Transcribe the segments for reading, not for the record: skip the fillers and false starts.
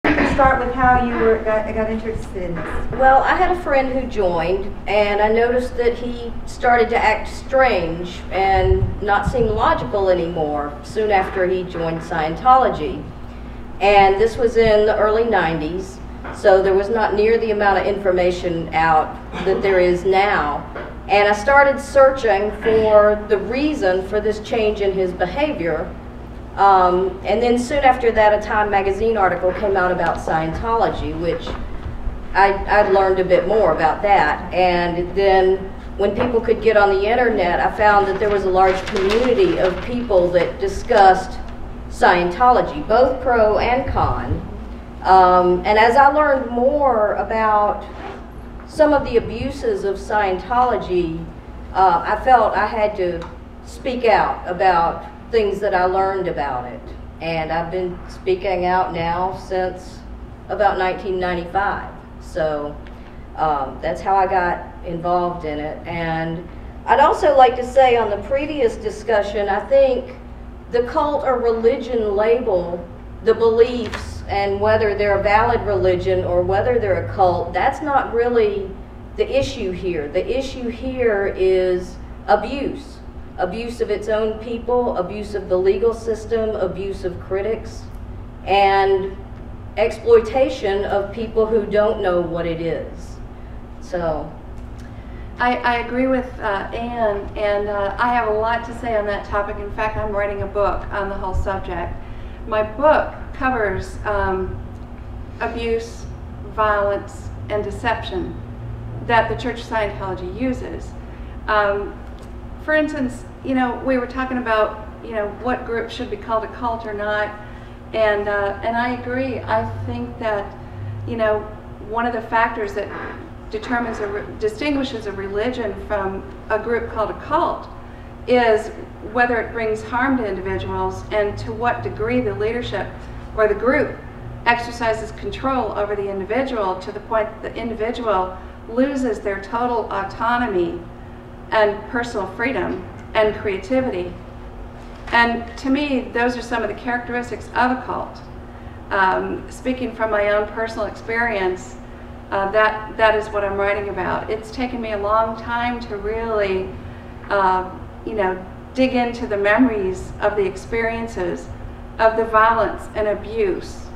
Start with how you got interested in this. Well, I had a friend who joined, and I noticed that he started to act strange and not seem logical anymore soon after he joined Scientology. And this was in the early 90s, so there was not near the amount of information out that there is now. And I started searching for the reason for this change in his behavior. And then soon after that, a Time magazine article came out about Scientology, which I learned a bit more about that. And then when people could get on the internet, I found that there was a large community of people that discussed Scientology, both pro and con. And as I learned more about some of the abuses of Scientology, I felt I had to speak out about things that I learned about it. And I've been speaking out now since about 1995. So that's how I got involved in it. And I'd also like to say, on the previous discussion, I think the cult or religion label, the beliefs and whether they're a valid religion or whether they're a cult, that's not really the issue here. The issue here is abuse. Abuse of its own people, abuse of the legal system, abuse of critics, and exploitation of people who don't know what it is. So I agree with Anne, and I have a lot to say on that topic. In fact, I'm writing a book on the whole subject. My book covers abuse, violence, and deception that the Church of Scientology uses. For instance, we were talking about, what group should be called a cult or not, and I agree. I think that, one of the factors that distinguishes a religion from a group called a cult is whether it brings harm to individuals and to what degree the leadership or the group exercises control over the individual to the point that the individual loses their total autonomy and personal freedom and creativity. And to me, those are some of the characteristics of a cult. Speaking from my own personal experience, that is what I'm writing about. It's taken me a long time to really, dig into the memories of the experiences of the violence and abuse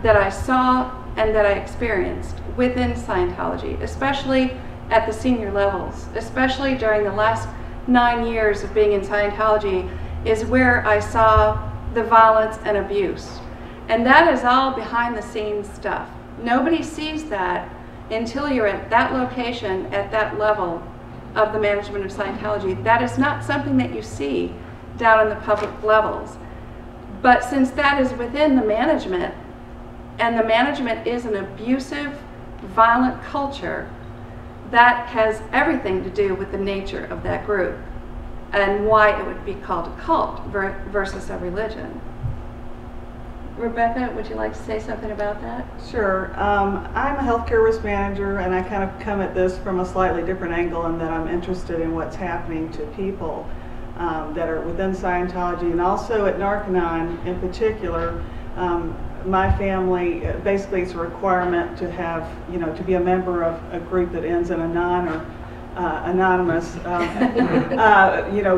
that I saw and that I experienced within Scientology, especially at the senior levels, especially during the last 9 years of being in Scientology, is where I saw the violence and abuse. And that is all behind the scenes stuff. Nobody sees that until you're at that location, at that level of the management of Scientology. That is not something that you see down in the public levels. But since that is within the management, and the management is an abusive, violent culture, that has everything to do with the nature of that group and why it would be called a cult versus a religion. Rebecca, would you like to say something about that? Sure. I'm a healthcare risk manager, and I kind of come at this from a slightly different angle in that I'm interested in what's happening to people that are within Scientology, and also at Narconon in particular. My family, basically it's a requirement to have, to be a member of a group that ends in anon or anonymous.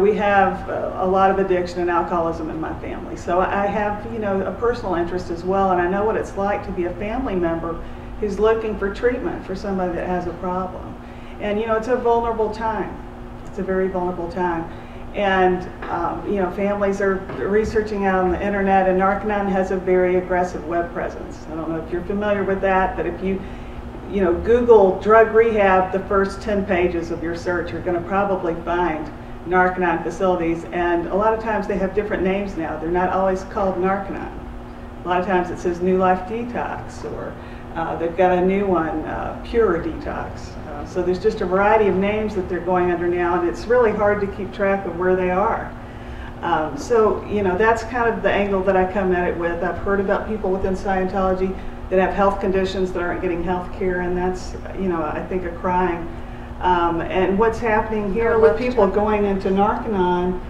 We have a lot of addiction and alcoholism in my family. So I have, a personal interest as well, and I know what it's like to be a family member who's looking for treatment for somebody that has a problem. And, it's a vulnerable time. It's a very vulnerable time. And, families are researching out on the internet, and Narconon has a very aggressive web presence. I don't know if you're familiar with that, but if you Google drug rehab, the first 10 pages of your search, you're going to probably find Narconon facilities. And a lot of times they have different names now. They're not always called Narconon. A lot of times it says New Life Detox, or they've got a new one, Pure Detox. So there's just a variety of names that they're going under now, and it's really hard to keep track of where they are. That's kind of the angle that I come at it with. I've heard about people within Scientology that have health conditions that aren't getting health care, and that's, I think, a crime. And what's happening here with people going into Narconon,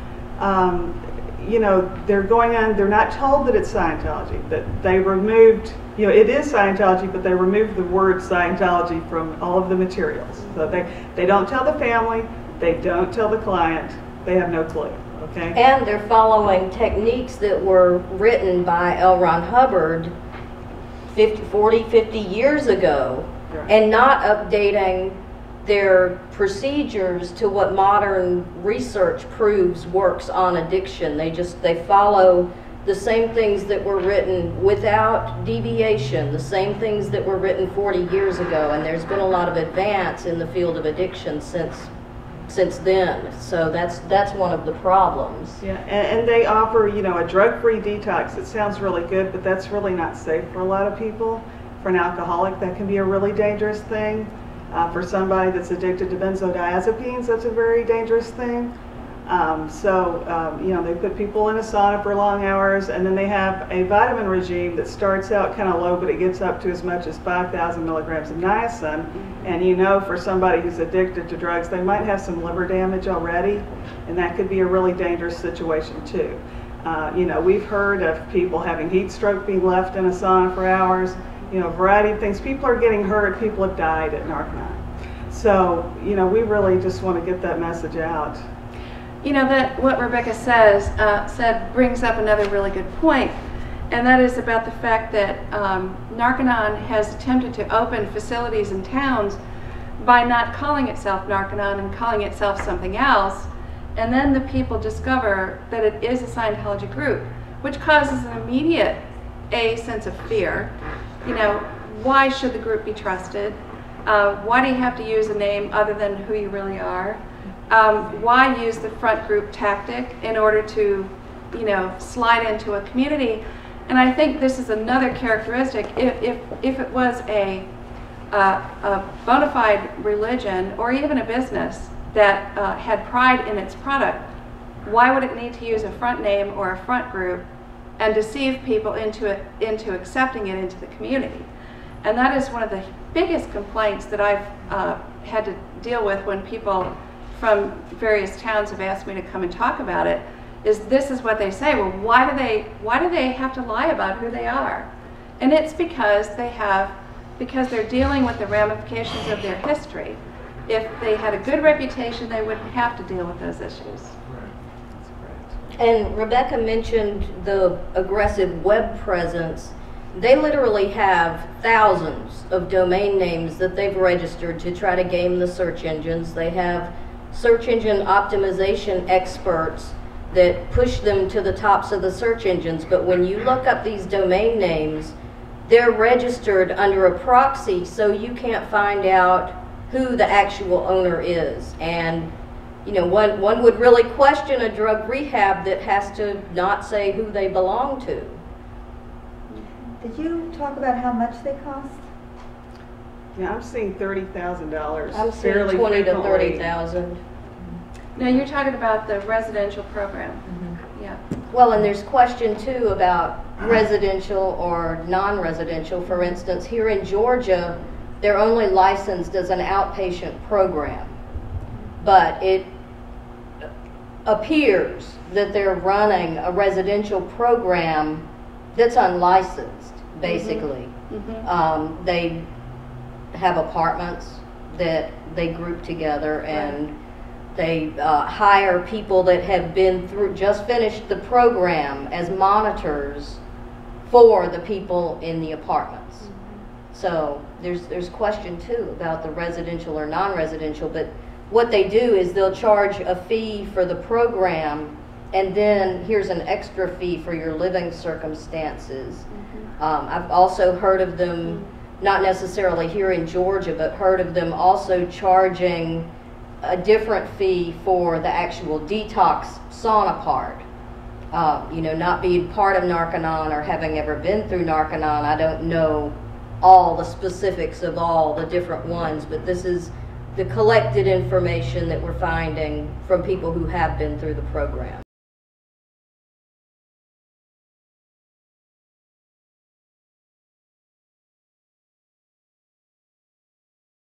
you know, they're going on, they're not told that it's Scientology, that they removed, you know, it is Scientology, but they removed the word Scientology from all of the materials. So they don't tell the family, they don't tell the client, they have no clue, okay? And they're following techniques that were written by L. Ron Hubbard 40, 50 years ago, Right. and not updating their procedures to what modern research proves works on addiction. They follow the same things that were written without deviation, the same things that were written 40 years ago, and there's been a lot of advance in the field of addiction since then. So that's one of the problems. Yeah, and they offer, you know, a drug-free detox. It sounds really good, but that's really not safe for a lot of people. For an alcoholic, that can be a really dangerous thing. For somebody that's addicted to benzodiazepines, that's a very dangerous thing. You know, they put people in a sauna for long hours, and then they have a vitamin regime that starts out kind of low, but it gets up to as much as 5,000 milligrams of niacin. And you know, for somebody who's addicted to drugs, they might have some liver damage already, and that could be a really dangerous situation too. You know, we've heard of people having heat stroke, being left in a sauna for hours, you know, a variety of things. People are getting hurt, people have died at Narconon. So, you know, we really just want to get that message out. You know, that what Rebecca said brings up another really good point, and that is about the fact that Narconon has attempted to open facilities in towns by not calling itself Narconon and calling itself something else, and then the people discover that it is a Scientology group, which causes an immediate sense of fear. You know, why should the group be trusted? Why do you have to use a name other than who you really are? Why use the front group tactic in order to, you know, slide into a community? And I think this is another characteristic. If it was a bona fide religion or even a business that had pride in its product, why would it need to use a front name or a front group and deceive people into accepting it into the community? And that is one of the biggest complaints that I've had to deal with when people from various towns have asked me to come and talk about it. Is this is what they say? Well, why do they have to lie about who they are? And it's because they're dealing with the ramifications of their history. If they had a good reputation, they wouldn't have to deal with those issues. And Rebecca mentioned the aggressive web presence. They literally have thousands of domain names that they've registered to try to game the search engines. They have search engine optimization experts that push them to the tops of the search engines. But when you look up these domain names, they're registered under a proxy, so you can't find out who the actual owner is. And you know, one would really question a drug rehab that has to not say who they belong to. Did you talk about how much they cost? Yeah, I'm seeing $30,000. I'm seeing fairly 20 to frequently. 30,000. Now you're talking about the residential program. Yeah. Well, and there's question too about residential or non-residential. For instance, here in Georgia, they're only licensed as an outpatient program, but it appears that they're running a residential program that's unlicensed, basically. They have apartments that they group together, and they hire people that have been through, just finished the program as monitors for the people in the apartments. So there's question too about the residential or non-residential, but what they do is they'll charge a fee for the program, and then here's an extra fee for your living circumstances. I've also heard of them, not necessarily here in Georgia, but heard of them also charging a different fee for the actual detox sauna part. You know, not being part of Narconon or having ever been through Narconon, I don't know all the specifics of all the different ones, but this is the collected information that we're finding from people who have been through the program.